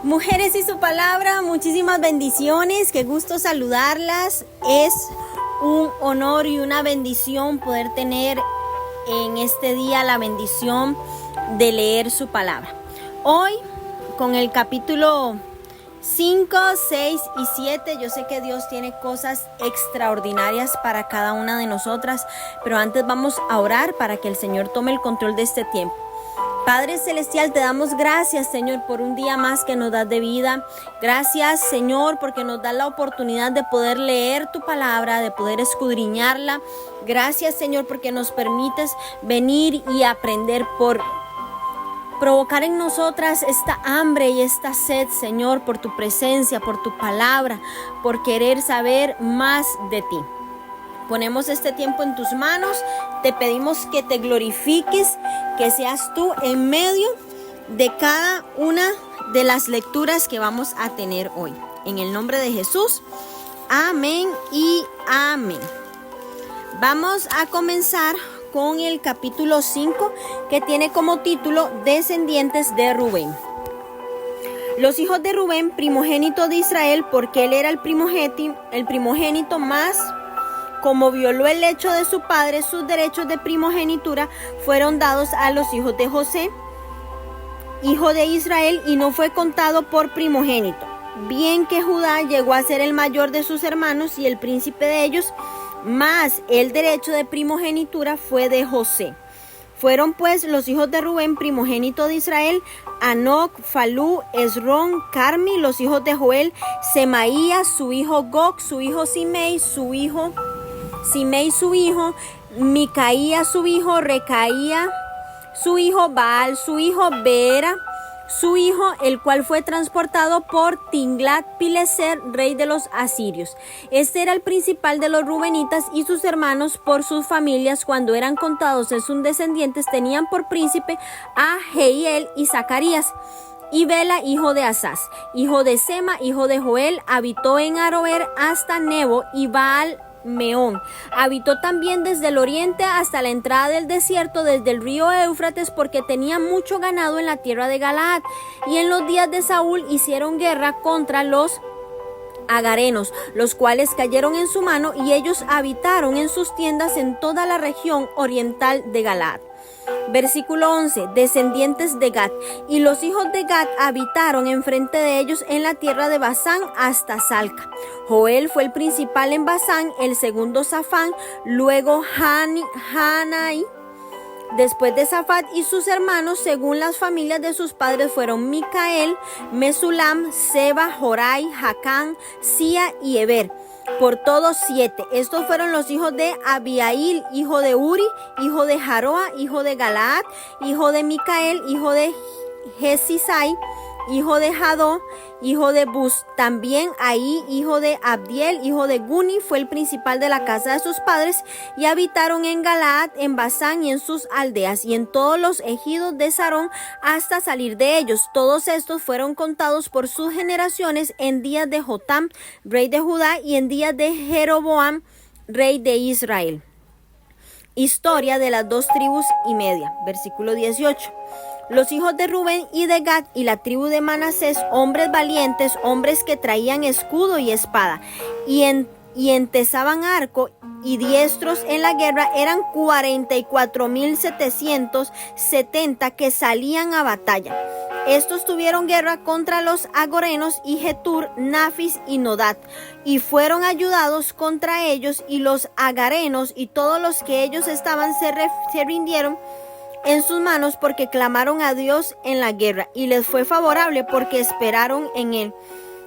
Mujeres y su palabra, muchísimas bendiciones, qué gusto saludarlas. Es un honor y una bendición poder tener en este día la bendición de leer su palabra. Hoy con el capítulo 5, 6 y 7, yo sé que Dios tiene cosas extraordinarias para cada una de nosotras, pero antes vamos a orar para que el Señor tome el control de este tiempo. Padre Celestial, te damos gracias, Señor, por un día más que nos das de vida. Gracias, Señor, porque nos das la oportunidad de poder leer tu palabra, de poder escudriñarla. Gracias, Señor, porque nos permites venir y aprender, por provocar en nosotras esta hambre y esta sed, Señor, por tu presencia, por tu palabra, por querer saber más de ti. Ponemos este tiempo en tus manos, te pedimos que te glorifiques, que seas tú en medio de cada una de las lecturas que vamos a tener hoy. En el nombre de Jesús, amén y amén. Vamos a comenzar con el capítulo 5, que tiene como título Descendientes de Rubén. Los hijos de Rubén, primogénito de Israel, porque él era el primogénito más. Como violó el lecho de su padre, sus derechos de primogenitura fueron dados a los hijos de José, hijo de Israel, y no fue contado por primogénito. Bien que Judá llegó a ser el mayor de sus hermanos y el príncipe de ellos, mas el derecho de primogenitura fue de José. Fueron pues los hijos de Rubén, primogénito de Israel, Anoc, Falú, Esrón, Carmi. Los hijos de Joel, Semaías, su hijo Gog, su hijo Simei, su hijo Micaía, su hijo Recaía, su hijo Baal, su hijo Beera, su hijo, el cual fue transportado por Tiglat-Pileser, rey de los asirios. Este era el principal de los rubenitas, y sus hermanos por sus familias, cuando eran contados en sus descendientes, tenían por príncipe a Jehiel y Zacarías. Y Bela, hijo de Asaz, hijo de Sema, hijo de Joel, habitó en Aroer hasta Nebo y Baal Meón. Habitó también desde el oriente hasta la entrada del desierto, desde el río Éufrates, porque tenía mucho ganado en la tierra de Galaad. Y en los días de Saúl hicieron guerra contra los agarenos, los cuales cayeron en su mano, y ellos habitaron en sus tiendas en toda la región oriental de Galaad. Versículo 11, descendientes de Gad. Y los hijos de Gad habitaron enfrente de ellos en la tierra de Basán hasta Salca. Joel fue el principal en Basán, el segundo Safán, luego Hanai. Después de Safat y sus hermanos, según las familias de sus padres, fueron Micael, Mesulam, Seba, Jorai, Jacán, Sia y Eber. Por todos 7. Estos fueron los hijos de Abiail, hijo de Uri, hijo de Jaroa, hijo de Galaad, hijo de Micael, hijo de Jesisai, hijo de Jadó, hijo de Bus. También Ahí, hijo de Abdiel, hijo de Guni, fue el principal de la casa de sus padres, y habitaron en Galaad, en Basán y en sus aldeas, y en todos los ejidos de Sarón hasta salir de ellos. Todos estos fueron contados por sus generaciones en días de Jotam, rey de Judá, y en días de Jeroboam, rey de Israel. Historia de las 2 tribus y media. Versículo 18. Los hijos de Rubén y de Gad y la tribu de Manasés, hombres valientes, hombres que traían escudo y espada, y entesaban arco, y diestros en la guerra, eran 44,770 que salían a batalla. Estos tuvieron guerra contra los agorenos y Getur, Nafis y Nodat, y fueron ayudados contra ellos, y los agarenos y todos los que ellos estaban se rindieron en sus manos, porque clamaron a Dios en la guerra, y les fue favorable porque esperaron en él.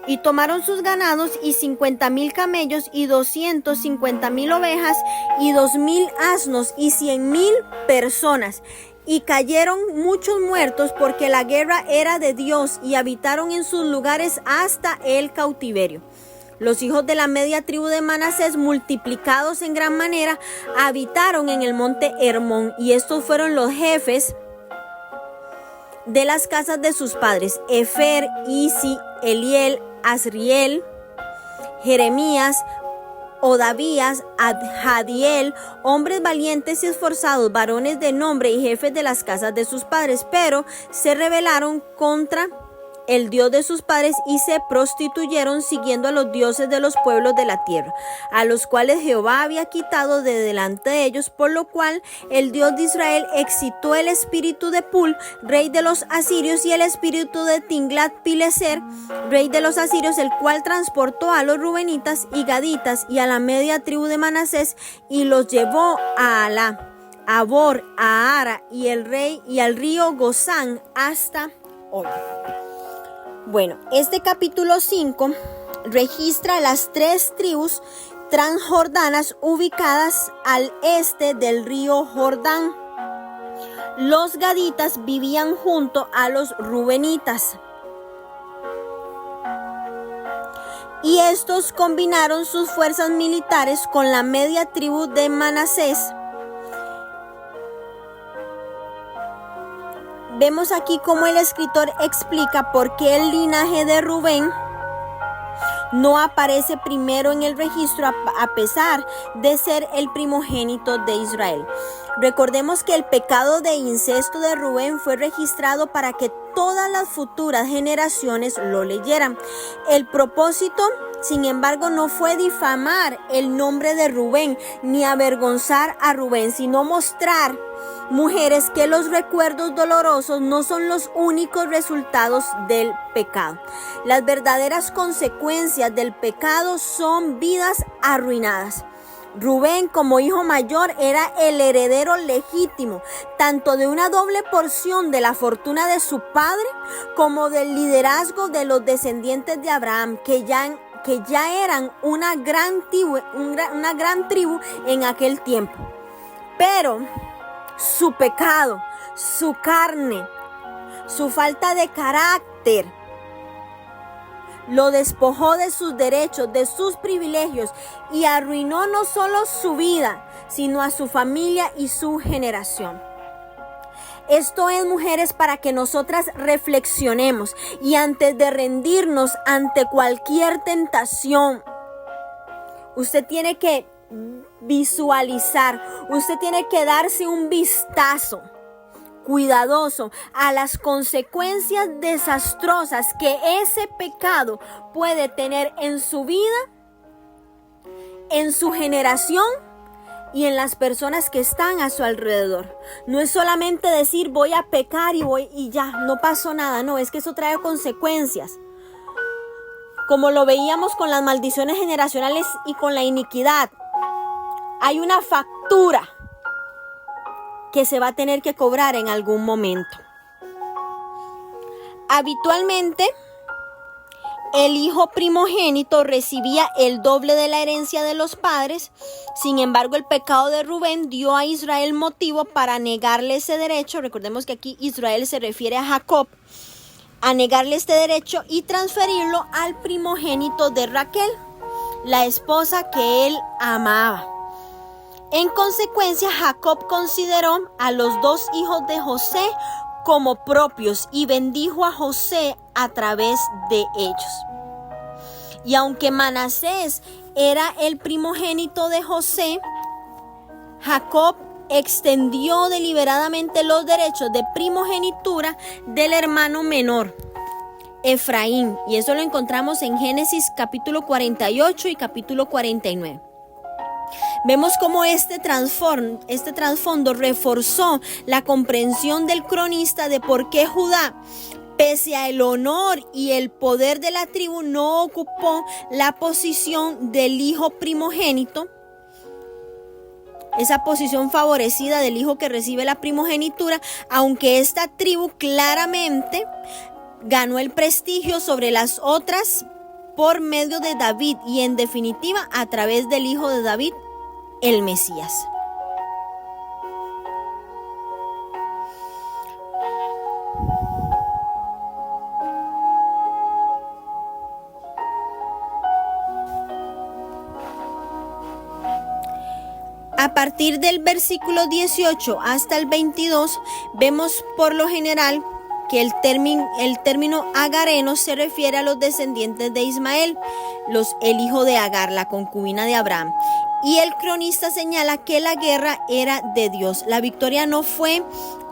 Y tomaron sus ganados, y 50,000 camellos, y 250,000 ovejas, y 2,000 asnos, y 100,000 personas. Y cayeron muchos muertos, porque la guerra era de Dios, y habitaron en sus lugares hasta el cautiverio. Los hijos de la media tribu de Manasés, multiplicados en gran manera, habitaron en el monte Hermón, y estos fueron los jefes de las casas de sus padres: Efer, Isi, Eliel, Asriel, Jeremías, Odavías, Jadiel, hombres valientes y esforzados, varones de nombre y jefes de las casas de sus padres, pero se rebelaron contra el Dios de sus padres y se prostituyeron siguiendo a los dioses de los pueblos de la tierra, a los cuales Jehová había quitado de delante de ellos, por lo cual el Dios de Israel excitó el espíritu de Pul, rey de los asirios, y el espíritu de Tinglat-Pileser, rey de los asirios, el cual transportó a los rubenitas y gaditas y a la media tribu de Manasés y los llevó a Alá, a Bor, a Ara y el rey y al río Gozán hasta hoy. Bueno, este capítulo 5 registra las 3 tribus transjordanas ubicadas al este del río Jordán. Los gaditas vivían junto a los rubenitas, y estos combinaron sus fuerzas militares con la media tribu de Manasés. Vemos aquí cómo el escritor explica por qué el linaje de Rubén no aparece primero en el registro a pesar de ser el primogénito de Israel. Recordemos que el pecado de incesto de Rubén fue registrado para que todas las futuras generaciones lo leyeran. El propósito, sin embargo, no fue difamar el nombre de Rubén ni avergonzar a Rubén, sino mostrar, mujeres, que los recuerdos dolorosos no son los únicos resultados del pecado. Las verdaderas consecuencias del pecado son vidas arruinadas. Rubén, como hijo mayor, era el heredero legítimo, tanto de una doble porción de la fortuna de su padre, como del liderazgo de los descendientes de Abraham, que ya eran una gran tribu en aquel tiempo. Pero su pecado, su carne, su falta de carácter, lo despojó de sus derechos, de sus privilegios, y arruinó no solo su vida, sino a su familia y su generación. Esto es, mujeres, para que nosotras reflexionemos y antes de rendirnos ante cualquier tentación, usted tiene que visualizar, usted tiene que darse un vistazo cuidadoso a las consecuencias desastrosas que ese pecado puede tener en su vida, en su generación y en las personas que están a su alrededor. No es solamente decir voy a pecar y ya, no pasó nada. No, es que eso trae consecuencias. Como lo veíamos con las maldiciones generacionales y con la iniquidad, hay una factura que se va a tener que cobrar en algún momento. Habitualmente, el hijo primogénito recibía el doble de la herencia de los padres. Sin embargo, el pecado de Rubén dio a Israel motivo para negarle ese derecho. Recordemos que aquí Israel se refiere a Jacob, a negarle este derecho y transferirlo al primogénito de Raquel, la esposa que él amaba. En consecuencia, Jacob consideró a los 2 hijos de José como propios y bendijo a José a través de ellos. Y aunque Manasés era el primogénito de José, Jacob extendió deliberadamente los derechos de primogenitura del hermano menor, Efraín. Y eso lo encontramos en Génesis capítulo 48 y capítulo 49. Vemos cómo este trasfondo reforzó la comprensión del cronista de por qué Judá, pese al honor y el poder de la tribu, no ocupó la posición del hijo primogénito, esa posición favorecida del hijo que recibe la primogenitura, aunque esta tribu claramente ganó el prestigio sobre las otras por medio de David y en definitiva a través del hijo de David, el Mesías. A partir del versículo 18 hasta el 22 vemos por lo general que el término agareno se refiere a los descendientes de Ismael, el hijo de Agar, la concubina de Abraham. Y el cronista señala que la guerra era de Dios. La victoria no fue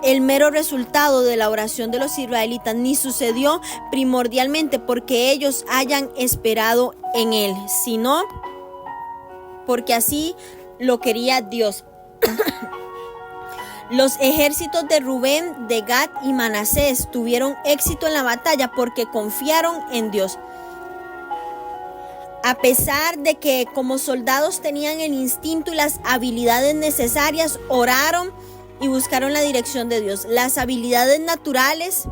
el mero resultado de la oración de los israelitas, ni sucedió primordialmente porque ellos hayan esperado en él, sino porque así lo quería Dios. Los ejércitos de Rubén, de Gad y Manasés tuvieron éxito en la batalla porque confiaron en Dios. A pesar de que como soldados tenían el instinto y las habilidades necesarias, oraron y buscaron la dirección de Dios. Las habilidades naturales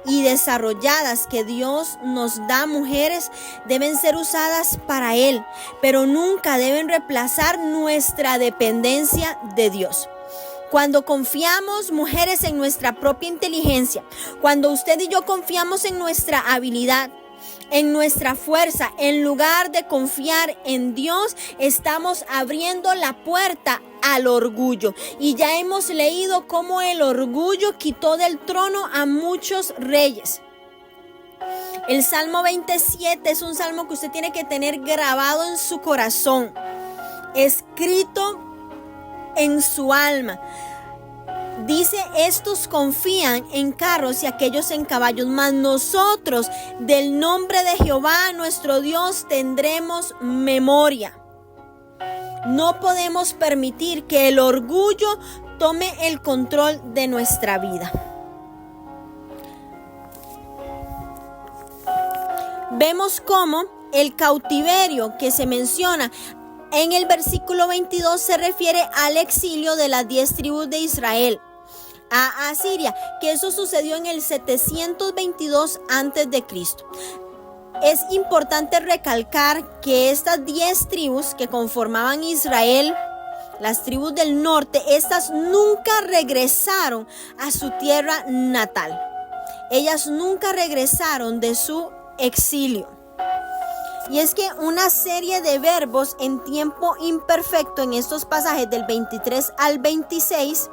y desarrolladas que Dios nos da, mujeres, deben ser usadas para Él, pero nunca deben reemplazar nuestra dependencia de Dios. Cuando confiamos, mujeres, en nuestra propia inteligencia, cuando usted y yo confiamos en nuestra habilidad, en nuestra fuerza, en lugar de confiar en Dios, estamos abriendo la puerta al orgullo. Y ya hemos leído cómo el orgullo quitó del trono a muchos reyes. El Salmo 27 es un salmo que usted tiene que tener grabado en su corazón, escrito en su alma. Dice: estos confían en carros y aquellos en caballos, mas nosotros del nombre de Jehová nuestro Dios tendremos memoria. No podemos permitir que el orgullo tome el control de nuestra vida. Vemos cómo el cautiverio que se menciona en el versículo 22 se refiere al exilio de las 10 tribus de Israel a Asiria, que eso sucedió en el 722 a.C. Es importante recalcar que estas 10 tribus que conformaban Israel, las tribus del norte, estas nunca regresaron a su tierra natal. Ellas nunca regresaron de su exilio. Y es que una serie de verbos en tiempo imperfecto en estos pasajes del 23 al 26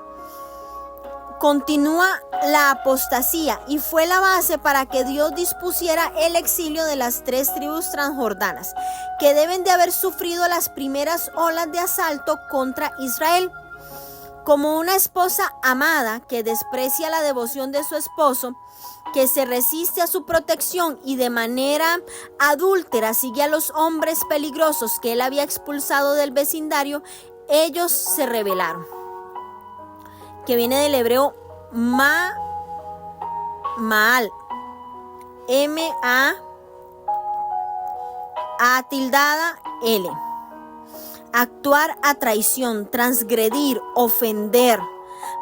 continúa la apostasía y fue la base para que Dios dispusiera el exilio de las 3 tribus transjordanas, que deben de haber sufrido las primeras olas de asalto contra Israel. Como una esposa amada que desprecia la devoción de su esposo, que se resiste a su protección y de manera adúltera sigue a los hombres peligrosos que él había expulsado del vecindario, ellos se rebelaron. Que viene del hebreo Maal, M-A-A-L. Actuar a traición, transgredir, ofender,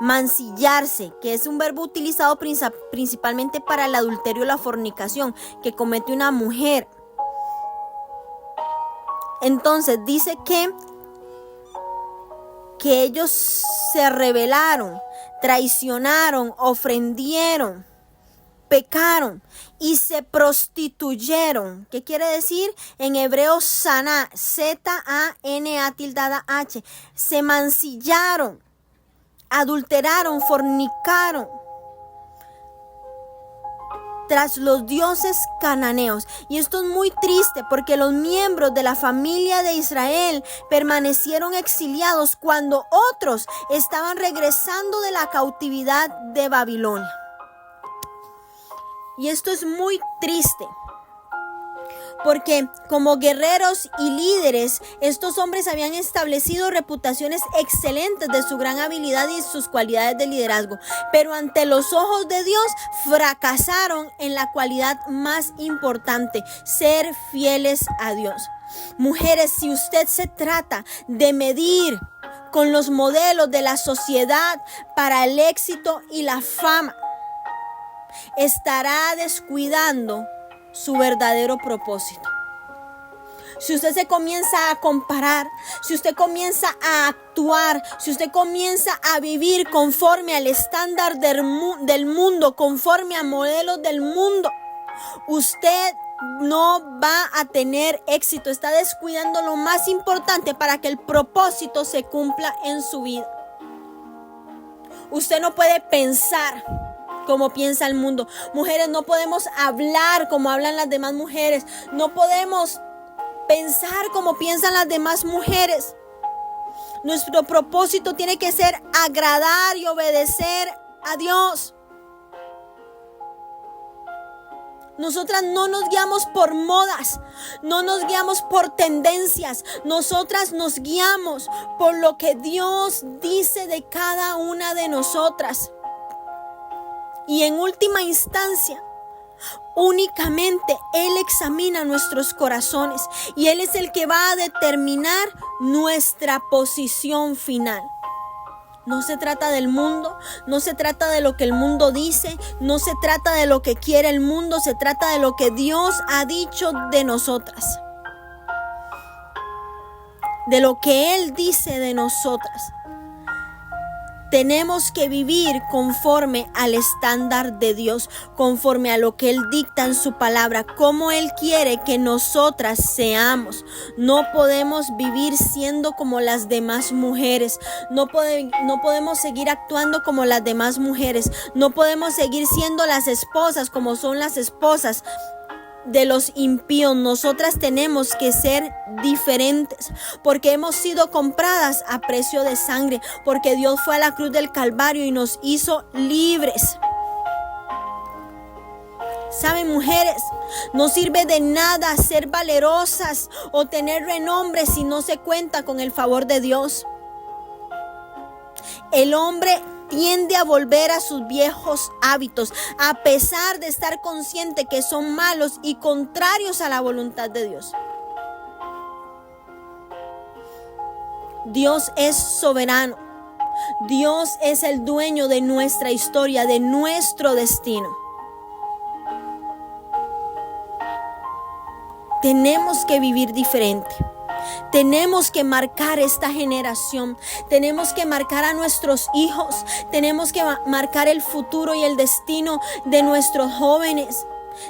mancillarse, que es un verbo utilizado principalmente para el adulterio o la fornicación que comete una mujer. Entonces dice que ellos se rebelaron, traicionaron, ofendieron, pecaron y se prostituyeron. ¿Qué quiere decir? En hebreo Zaná, Z-A-N-A-H. Se mancillaron, adulteraron, fornicaron tras los dioses cananeos. Y esto es muy triste porque los miembros de la familia de Israel permanecieron exiliados cuando otros estaban regresando de la cautividad de Babilonia. Y esto es muy triste porque como guerreros y líderes, estos hombres habían establecido reputaciones excelentes de su gran habilidad y sus cualidades de liderazgo, pero ante los ojos de Dios fracasaron en la cualidad más importante: ser fieles a Dios. Mujeres, si usted se trata de medir con los modelos de la sociedad para el éxito y la fama, estará descuidando su verdadero propósito. Si usted se comienza a comparar, si usted comienza a actuar, si usted comienza a vivir conforme al estándar del mundo, conforme a modelos del mundo, usted no va a tener éxito. Está descuidando lo más importante para que el propósito se cumpla en su vida. Usted no puede pensar como piensa el mundo. Mujeres, no podemos hablar como hablan las demás mujeres. No podemos pensar como piensan las demás mujeres. Nuestro propósito tiene que ser agradar y obedecer a Dios. Nosotras no nos guiamos por modas, no nos guiamos por tendencias. Nosotras nos guiamos por lo que Dios dice de cada una de nosotras. Y en última instancia, únicamente Él examina nuestros corazones y Él es el que va a determinar nuestra posición final. No se trata del mundo, no se trata de lo que el mundo dice, no se trata de lo que quiere el mundo, se trata de lo que Dios ha dicho de nosotras. De lo que Él dice de nosotras. Tenemos que vivir conforme al estándar de Dios, conforme a lo que Él dicta en su palabra, como Él quiere que nosotras seamos. No podemos vivir siendo como las demás mujeres, no podemos seguir actuando como las demás mujeres, no podemos seguir siendo las esposas como son las esposas de los impíos. Nosotras tenemos que ser diferentes porque hemos sido compradas a precio de sangre, porque Dios fue a la cruz del Calvario y nos hizo libres. Saben, mujeres, no sirve de nada ser valerosas o tener renombre si no se cuenta con el favor de Dios. El hombre tiende a volver a sus viejos hábitos, a pesar de estar consciente que son malos y contrarios a la voluntad de Dios. Dios es soberano. Dios es el dueño de nuestra historia, de nuestro destino. Tenemos que vivir diferente. Tenemos que marcar esta generación, tenemos que marcar a nuestros hijos, tenemos que marcar el futuro y el destino de nuestros jóvenes.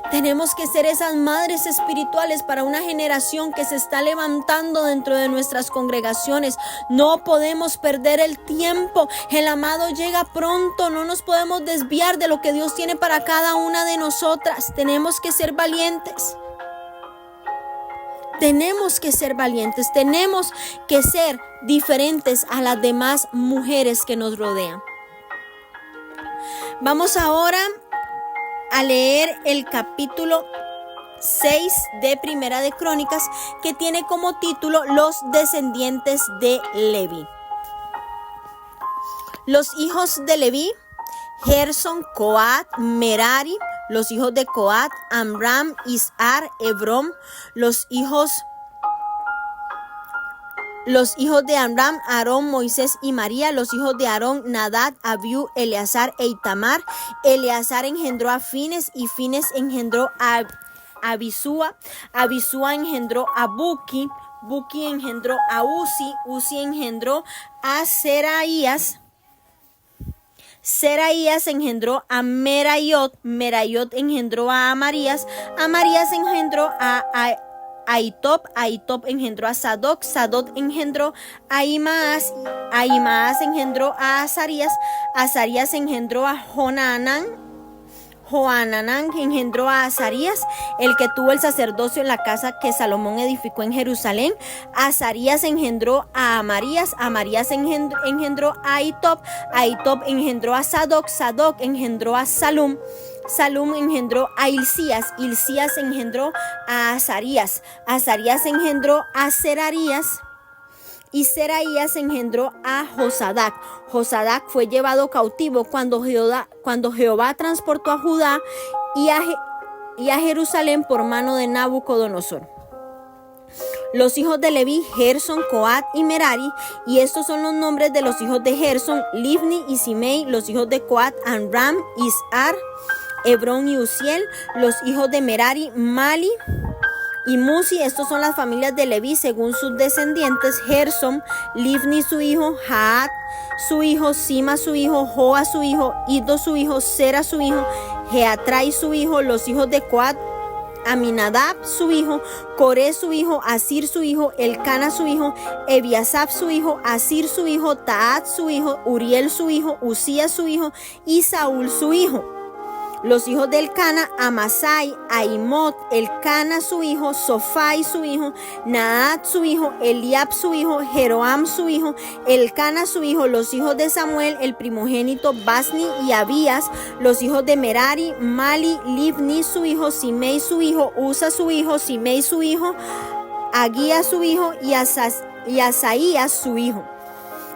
Tenemos que ser esas madres espirituales para una generación que se está levantando dentro de nuestras congregaciones. No podemos perder el tiempo, el amado llega pronto, no nos podemos desviar de lo que Dios tiene para cada una de nosotras. Tenemos que ser valientes. Tenemos que ser valientes, tenemos que ser diferentes a las demás mujeres que nos rodean. Vamos ahora a leer el capítulo 6 de Primera de Crónicas, que tiene como título Los descendientes de Leví. Los hijos de Leví: Gerson, Coat, Merari. Los hijos de Coat: Amram, Izhar, Hebrón. Los hijos de Amram: Aarón, Moisés y María. Los hijos de Aarón: Nadab, Abiú, Eleazar e Itamar. Eleazar engendró a Fines y Fines engendró a Abisúa. Abisúa engendró a Buki. Buki engendró a Uzi. Uzi engendró a Seraías. Seraías engendró a Merayot. Merayot engendró a Amarías. Amarías engendró a Ahitob. Ahitob engendró a Sadoc. Sadoc engendró a Ahimaas. Ahimaas engendró a Azarías. Azarías engendró a Johanán. Johanán engendró a Azarías, el que tuvo el sacerdocio en la casa que Salomón edificó en Jerusalén. Azarías engendró a Amarías. Amarías engendró a Ahitob. Ahitob engendró a Sadoc. Sadoc engendró a Salum. Salum engendró a Hilcías. Hilcías engendró a Azarías. Azarías engendró a Seraías. Y Seraías engendró a Josadac. Josadac fue llevado cautivo cuando Jehová transportó a Judá y a Jerusalén por mano de Nabucodonosor. Los hijos de Leví: Gerson, Coat y Merari. Y estos son los nombres de los hijos de Gerson: Livni y Simei. Los hijos de Coat: Amram, Izhar, Hebrón y Uziel. Los hijos de Merari: Mali y Musi. Estos son las familias de Leví según sus descendientes: Gerson, Livni su hijo, Jaat su hijo, Sima su hijo, Joa su hijo, Iddo su hijo, Sera su hijo, Jeatrai su hijo. Los hijos de Coat: Aminadab su hijo, Coré su hijo, Asir su hijo, Elcana su hijo, Ebiasaf su hijo, Asir su hijo, Taat su hijo, Uriel su hijo, Usías su hijo y Saúl su hijo. Los hijos del Cana, Amasai, Aimot, el Cana su hijo, Sofai su hijo, Naat su hijo, Eliab su hijo, Jeroam su hijo, el Cana su hijo. Los hijos de Samuel, el primogénito, Basni y Abías. Los hijos de Merari, Mali, Libni su hijo, Simei su hijo, Usa su hijo, Simei su hijo, Aguía su hijo y Asaías su hijo.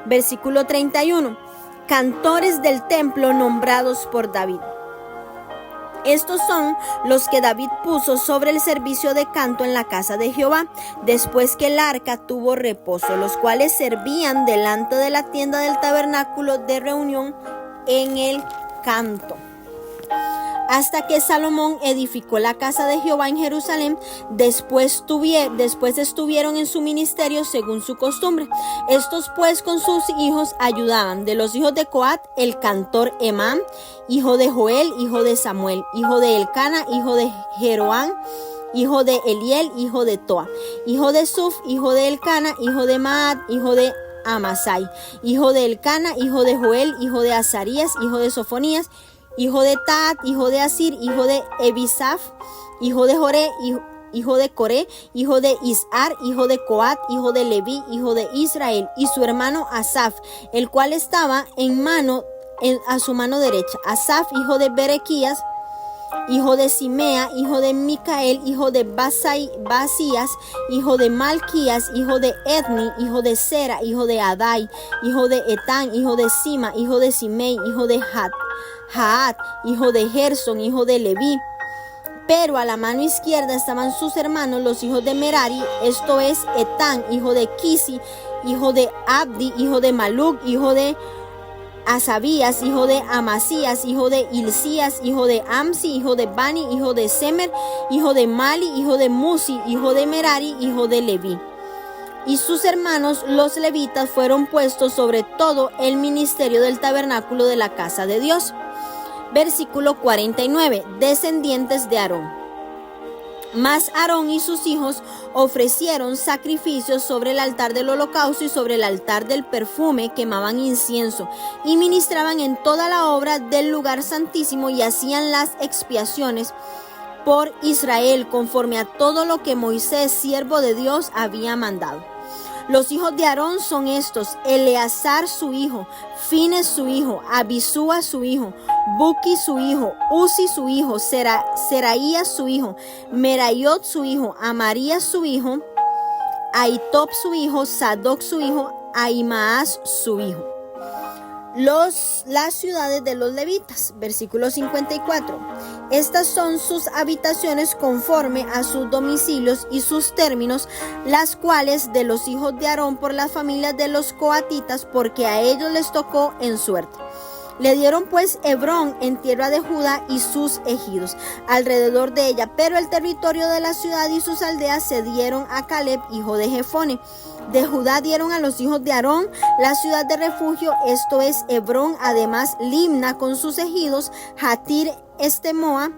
Versículo 31. Cantores del templo nombrados por David. Estos son los que David puso sobre el servicio de canto en la casa de Jehová, después que el arca tuvo reposo, los cuales servían delante de la tienda del tabernáculo de reunión en el canto. Hasta que Salomón edificó la casa de Jehová en Jerusalén, después estuvieron en su ministerio según su costumbre. Estos pues con sus hijos ayudaban. De los hijos de Coat, el cantor Emán, hijo de Joel, hijo de Samuel, hijo de Elcana, hijo de Jeroam, hijo de Eliel, hijo de Toa, hijo de Suf, hijo de Elcana, hijo de Maat, hijo de Amasai, hijo de Elcana, hijo de Joel, hijo de Azarías, hijo de Sofonías, hijo de Taat, hijo de Asir, hijo de Ebisaf, hijo de Joré, hijo de Coré, hijo de Isar, hijo de Coat, hijo de Leví, hijo de Israel, y su hermano Asaf, el cual estaba a su mano derecha. Asaf, hijo de Berequías, hijo de Simea, hijo de Micael, hijo de Basías, hijo de Malquías, hijo de Edni, hijo de Sera, hijo de Adai, hijo de Etán, hijo de Sima, hijo de Simei, hijo de Jaat, hijo de Gerson, hijo de Leví. Pero a la mano izquierda estaban sus hermanos, los hijos de Merari, esto es Etán, hijo de Kisi, hijo de Abdi, hijo de Maluk, hijo de Asabías, hijo de Amasías, hijo de Hilcías, hijo de Amsi, hijo de Bani, hijo de Semer, hijo de Mali, hijo de Musi, hijo de Merari, hijo de Leví. Y sus hermanos los levitas fueron puestos sobre todo el ministerio del tabernáculo de la casa de Dios. Versículo 49. Descendientes de Aarón. Mas Aarón y sus hijos ofrecieron sacrificios sobre el altar del holocausto y sobre el altar del perfume, quemaban incienso y ministraban en toda la obra del lugar santísimo y hacían las expiaciones por Israel conforme a todo lo que Moisés, siervo de Dios, había mandado. Los hijos de Aarón son estos: Eleazar su hijo, Fines su hijo, Abisúa su hijo, Buki su hijo, Uzi su hijo, Seraías su hijo, Merayot su hijo, Amarías su hijo, Ahitob su hijo, Sadoc su hijo, Ahimaas su hijo. Las ciudades de los levitas, versículo 54. Estas son sus habitaciones conforme a sus domicilios y sus términos, las cuales de los hijos de Aarón por las familias de los coatitas, porque a ellos les tocó en suerte. Le dieron pues Hebrón en tierra de Judá y sus ejidos alrededor de ella, pero el territorio de la ciudad y sus aldeas se dieron a Caleb, hijo de Jefone. De Judá dieron a los hijos de Aarón la ciudad de refugio, esto es Hebrón, además Limna con sus ejidos, Jatir Estemoa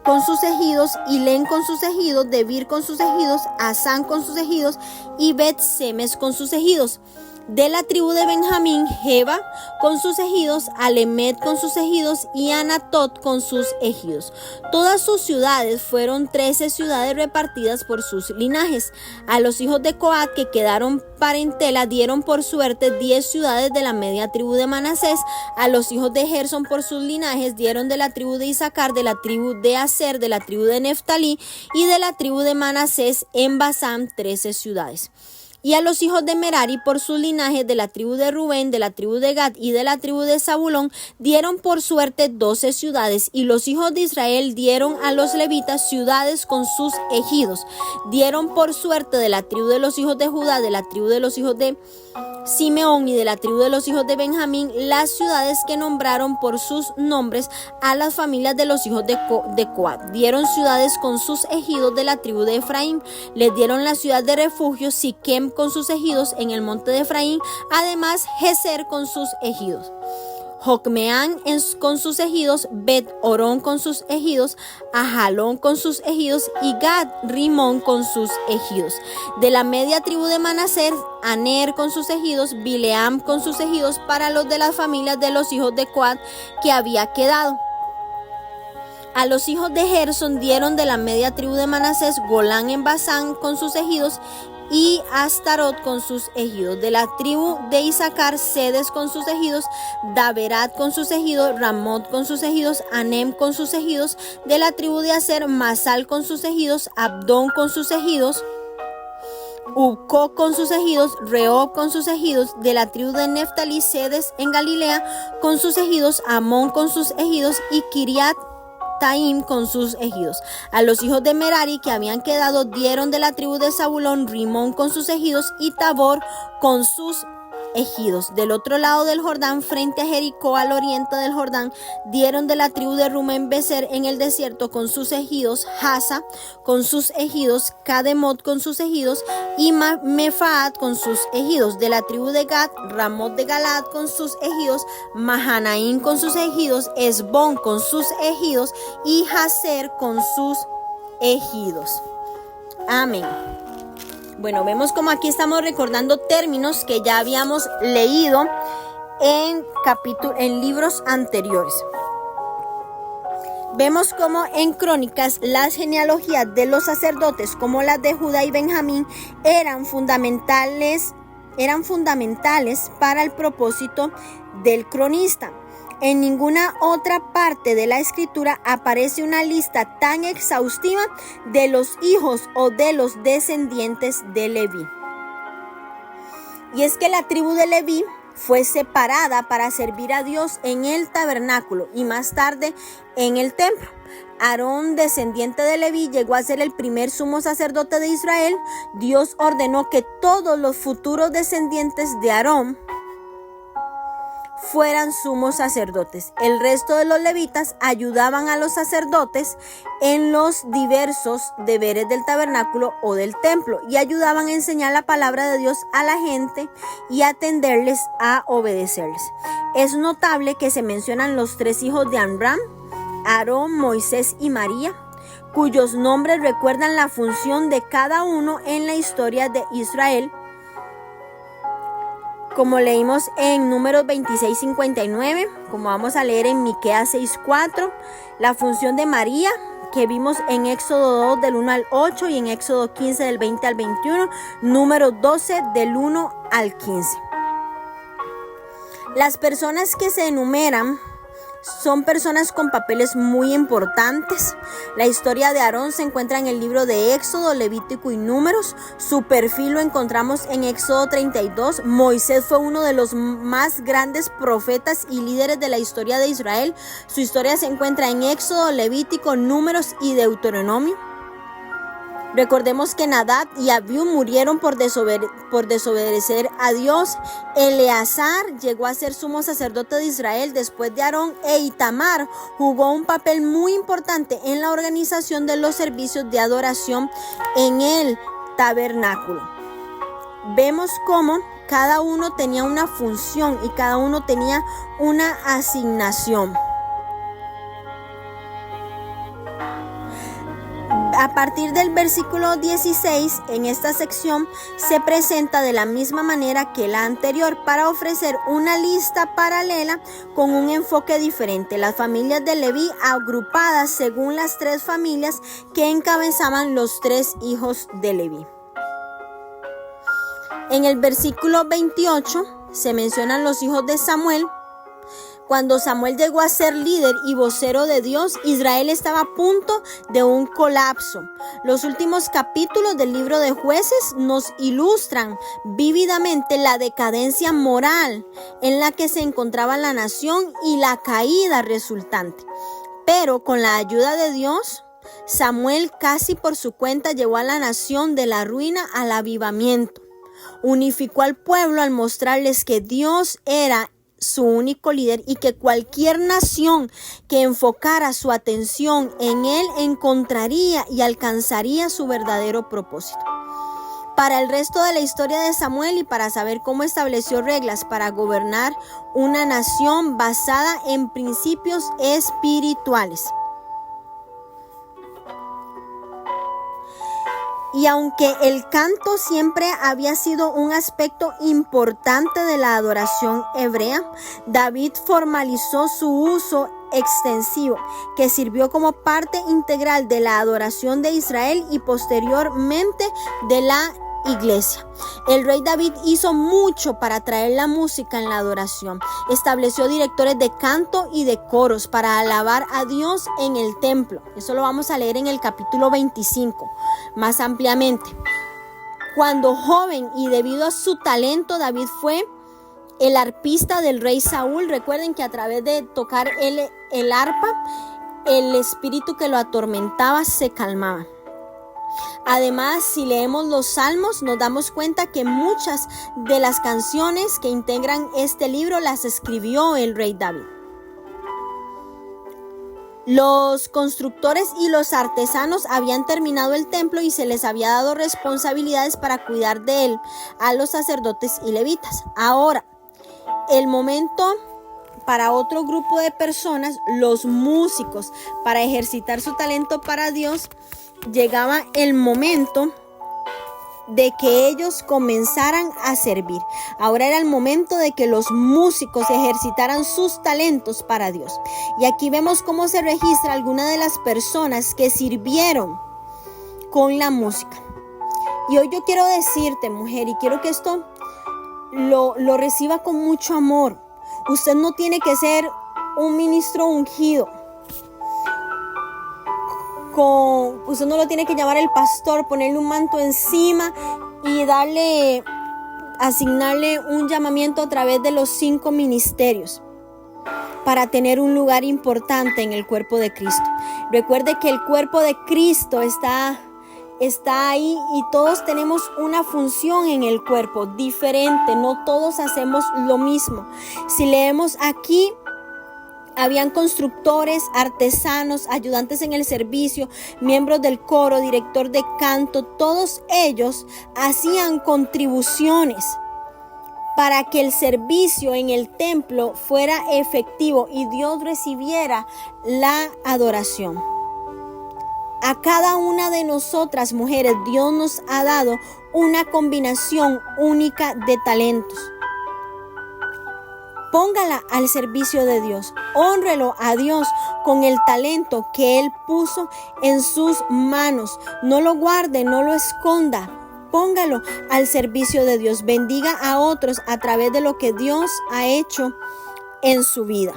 con sus ejidos, Ilén con sus ejidos, Debir con sus ejidos, Asán con sus ejidos y Bet-Semes con sus ejidos. De la tribu de Benjamín, Geba con sus ejidos, Alemet con sus ejidos y Anatot con sus ejidos. Todas sus ciudades fueron 13 ciudades repartidas por sus linajes. A los hijos de Coat que quedaron parentela dieron por suerte 10 ciudades de la media tribu de Manasés. A los hijos de Gersón por sus linajes dieron de la tribu de Isaacar, de la tribu de Aser, de la tribu de Neftalí y de la tribu de Manasés en Basán 13 ciudades. Y a los hijos de Merari por sus linajes de la tribu de Rubén, de la tribu de Gad y de la tribu de Zabulón dieron por suerte 12 ciudades. Y los hijos de Israel dieron a los levitas ciudades con sus ejidos. Dieron por suerte de la tribu de los hijos de Judá, de la tribu de los hijos de Simeón y de la tribu de los hijos de Benjamín las ciudades que nombraron por sus nombres a las familias de los hijos de Coat. Dieron ciudades con sus ejidos de la tribu de Efraín. Les dieron la ciudad de refugio Siquem con sus ejidos en el monte de Efraín, además Geser con sus ejidos, Jocmeán con sus ejidos, Bet-Orón con sus ejidos, Ajalón con sus ejidos y Gad-Rimón con sus ejidos. De la media tribu de Manasés, Aner con sus ejidos, Bileam con sus ejidos para los de las familias de los hijos de Coat que había quedado. A los hijos de Gersón dieron de la media tribu de Manasés Golán en Basán con sus ejidos y Astarot con sus ejidos. De la tribu de Isaacar, Cedes con sus ejidos, Daberat con sus ejidos, Ramot con sus ejidos, Anem con sus ejidos. De la tribu de Aser, Masal con sus ejidos, Abdón con sus ejidos, Ubco con sus ejidos, Rehob con sus ejidos. De la tribu de Neftalí, Cedes en Galilea con sus ejidos, Amón con sus ejidos y Kiriat Taim con sus ejidos. A los hijos de Merari que habían quedado dieron de la tribu de Zabulón Rimón con sus ejidos y Tabor con sus ejidos. Del otro lado del Jordán, frente a Jericó, al oriente del Jordán, dieron de la tribu de Rumén Beser en el desierto con sus ejidos, Hasa con sus ejidos, Kademot con sus ejidos y Mefaat con sus ejidos. De la tribu de Gad, Ramot de Galaad con sus ejidos, Mahanaim con sus ejidos, Esbón con sus ejidos y Hazer con sus ejidos. Amén. Bueno, vemos como aquí estamos recordando términos que ya habíamos leído en libros anteriores. Vemos como en Crónicas las genealogías de los sacerdotes, como las de Judá y Benjamín, eran fundamentales para el propósito del cronista. En ninguna otra parte de la escritura aparece una lista tan exhaustiva de los hijos o de los descendientes de Leví. Y es que la tribu de Leví fue separada para servir a Dios en el tabernáculo y más tarde en el templo. Aarón, descendiente de Leví, llegó a ser el primer sumo sacerdote de Israel. Dios ordenó que todos los futuros descendientes de Aarón fueran sumos sacerdotes. El resto de los levitas ayudaban a los sacerdotes en los diversos deberes del tabernáculo o del templo y ayudaban a enseñar la palabra de Dios a la gente y atenderles a obedecerles. Es notable que se mencionan los tres hijos de Amram, Aarón, Moisés y María, cuyos nombres recuerdan la función de cada uno en la historia de Israel, como leímos en Números 26:59, como vamos a leer en Miqueas 6:4, la función de María, que vimos en Éxodo 2 del 1 al 8 y en Éxodo 15 del 20 al 21, Números 12 del 1 al 15. Las personas que se enumeran son personas con papeles muy importantes. La historia de Aarón se encuentra en el libro de Éxodo, Levítico y Números. Su perfil lo encontramos en Éxodo 32. Moisés fue uno de los más grandes profetas y líderes de la historia de Israel. Su historia se encuentra en Éxodo, Levítico, Números y Deuteronomio. Recordemos que Nadab y Abiú murieron por desobedecer a Dios. Eleazar llegó a ser sumo sacerdote de Israel después de Aarón, e Itamar jugó un papel muy importante en la organización de los servicios de adoración en el tabernáculo. Vemos cómo cada uno tenía una función y cada uno tenía una asignación. A partir del versículo 16, en esta sección se presenta de la misma manera que la anterior para ofrecer una lista paralela con un enfoque diferente. Las familias de Leví agrupadas según las tres familias que encabezaban los tres hijos de Leví. En el versículo 28 se mencionan los hijos de Samuel. Cuando Samuel llegó a ser líder y vocero de Dios, Israel estaba a punto de un colapso. Los últimos capítulos del libro de Jueces nos ilustran vívidamente la decadencia moral en la que se encontraba la nación y la caída resultante. Pero con la ayuda de Dios, Samuel casi por su cuenta llevó a la nación de la ruina al avivamiento. Unificó al pueblo al mostrarles que Dios era su único líder y que cualquier nación que enfocara su atención en él encontraría y alcanzaría su verdadero propósito. Para el resto de la historia de Samuel y para saber cómo estableció reglas para gobernar una nación basada en principios espirituales. Y aunque el canto siempre había sido un aspecto importante de la adoración hebrea, David formalizó su uso extensivo que sirvió como parte integral de la adoración de Israel y posteriormente de la iglesia. El rey David hizo mucho para traer la música en la adoración. Estableció directores de canto y de coros para alabar a Dios en el templo. Eso lo vamos a leer en el capítulo 25 más ampliamente. Cuando joven y debido a su talento, David fue el arpista del rey Saúl. Recuerden que a través de tocar el arpa, el espíritu que lo atormentaba se calmaba. Además, si leemos los salmos, nos damos cuenta que muchas de las canciones que integran este libro las escribió el rey David. Los constructores y los artesanos habían terminado el templo y se les había dado responsabilidades para cuidar de él a los sacerdotes y levitas. Ahora, el momento para otro grupo de personas, los músicos, para ejercitar su talento para Dios, llegaba el momento de que ellos comenzaran a servir. Ahora era el momento de que los músicos ejercitaran sus talentos para Dios. Y aquí vemos cómo se registra algunas de las personas que sirvieron con la música. Y hoy yo quiero decirte, mujer, y quiero que esto lo reciba con mucho amor. Usted no tiene que ser un ministro ungido. Usted no lo tiene que llamar el pastor, ponerle un manto encima y asignarle un llamamiento a través de los 5 ministerios para tener un lugar importante en el cuerpo de Cristo. Recuerde que el cuerpo de Cristo está ahí y todos tenemos una función en el cuerpo diferente, no todos hacemos lo mismo. Si leemos aquí, habían constructores, artesanos, ayudantes en el servicio, miembros del coro, director de canto. Todos ellos hacían contribuciones para que el servicio en el templo fuera efectivo y Dios recibiera la adoración. A cada una de nosotras, mujeres, Dios nos ha dado una combinación única de talentos. Póngala al servicio de Dios. Hónrelo a Dios con el talento que Él puso en sus manos. No lo guarde, no lo esconda. Póngalo al servicio de Dios. Bendiga a otros a través de lo que Dios ha hecho en su vida.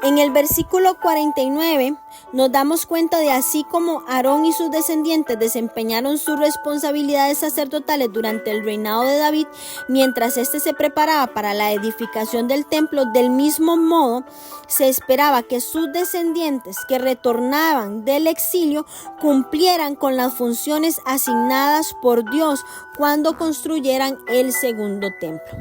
En el versículo 49 nos damos cuenta de así como Aarón y sus descendientes desempeñaron sus responsabilidades sacerdotales durante el reinado de David, mientras éste se preparaba para la edificación del templo, del mismo modo se esperaba que sus descendientes que retornaban del exilio cumplieran con las funciones asignadas por Dios cuando construyeran el segundo templo.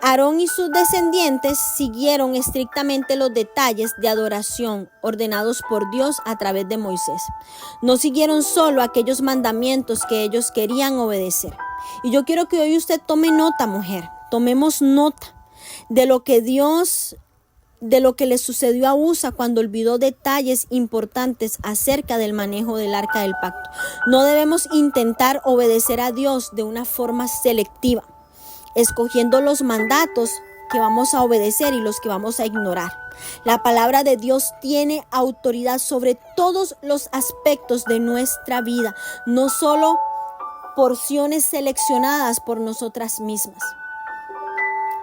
Aarón y sus descendientes siguieron estrictamente los detalles de adoración ordenados por Dios a través de Moisés. No siguieron solo aquellos mandamientos que ellos querían obedecer. Y yo quiero que hoy usted tome nota, mujer. Tomemos nota de lo que le sucedió a Usa cuando olvidó detalles importantes acerca del manejo del arca del pacto. No debemos intentar obedecer a Dios de una forma selectiva, escogiendo los mandatos que vamos a obedecer y los que vamos a ignorar. La palabra de Dios tiene autoridad sobre todos los aspectos de nuestra vida, no solo porciones seleccionadas por nosotras mismas.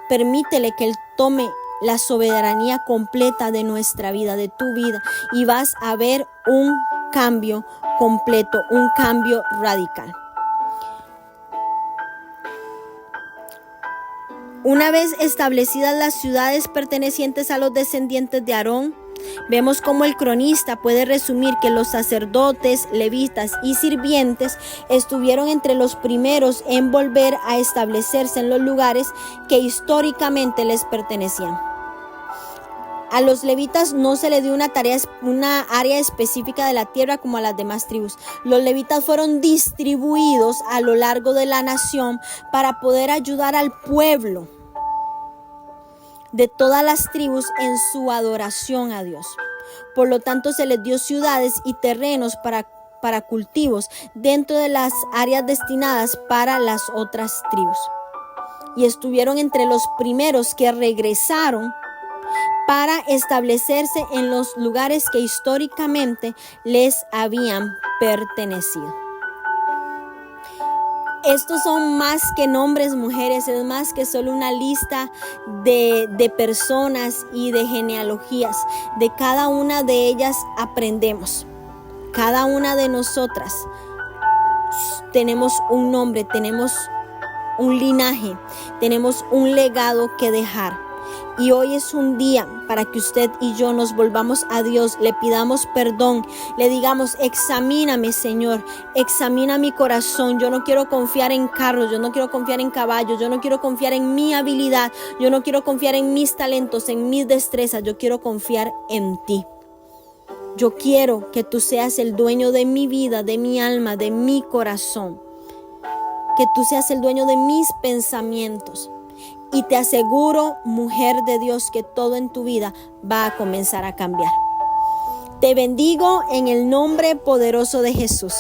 Permítele que Él tome la soberanía completa de nuestra vida, de tu vida, y vas a ver un cambio completo, un cambio radical. Una vez establecidas las ciudades pertenecientes a los descendientes de Aarón, vemos cómo el cronista puede resumir que los sacerdotes, levitas y sirvientes estuvieron entre los primeros en volver a establecerse en los lugares que históricamente les pertenecían. A los levitas no se le dio una área específica de la tierra como a las demás tribus. Los levitas fueron distribuidos a lo largo de la nación para poder ayudar al pueblo de todas las tribus en su adoración a Dios. Por lo tanto, se les dio ciudades y terrenos para cultivos dentro de las áreas destinadas para las otras tribus. y estuvieron entre los primeros que regresaron para establecerse en los lugares que históricamente les habían pertenecido. Estos son más que nombres, mujeres, es más que solo una lista de personas y de genealogías. De cada una de ellas aprendemos. Cada una de nosotras tenemos un nombre, tenemos un linaje, tenemos un legado que dejar. Y hoy es un día para que usted y yo nos volvamos a Dios, le pidamos perdón, le digamos: examíname, Señor, examina mi corazón. Yo no quiero confiar en carros, yo no quiero confiar en caballos, yo no quiero confiar en mi habilidad, yo no quiero confiar en mis talentos, en mis destrezas, yo quiero confiar en ti. Yo quiero que tú seas el dueño de mi vida, de mi alma, de mi corazón. Que tú seas el dueño de mis pensamientos. Y te aseguro, mujer de Dios, que todo en tu vida va a comenzar a cambiar. Te bendigo en el nombre poderoso de Jesús.